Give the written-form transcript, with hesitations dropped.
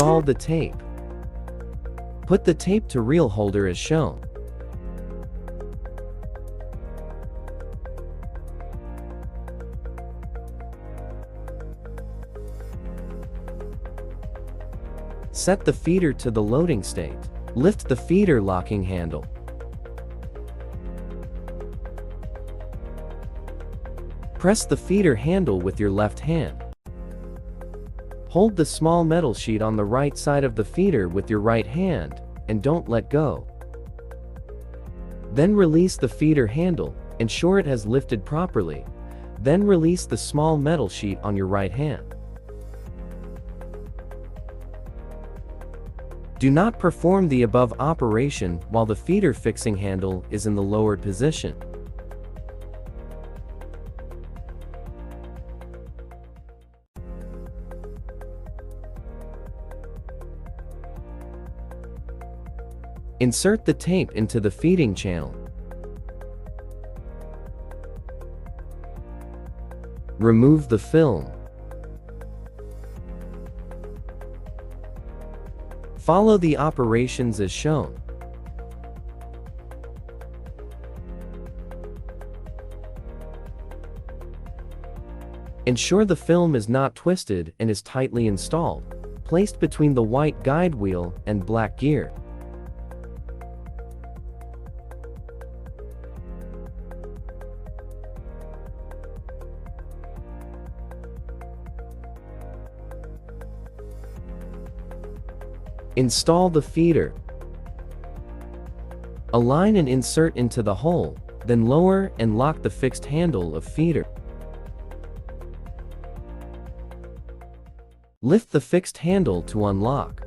Install the tape. Put the tape to reel holder as shown. Set the feeder to the loading state. Lift the feeder locking handle. Press the feeder handle with your left hand. Hold the small metal sheet on the right side of the feeder with your right hand, and don't let go. Then release the feeder handle, ensure it has lifted properly. Then release the small metal sheet on your right hand. Do not perform the above operation while the feeder fixing handle is in the lowered position. Insert the tape into the feeding channel. Remove the film. Follow the operations as shown. Ensure the film is not twisted and is tightly installed, placed between the white guide wheel and black gear. Install the feeder. Align and insert into the hole, then lower and lock the fixed handle of feeder. Lift the fixed handle to unlock.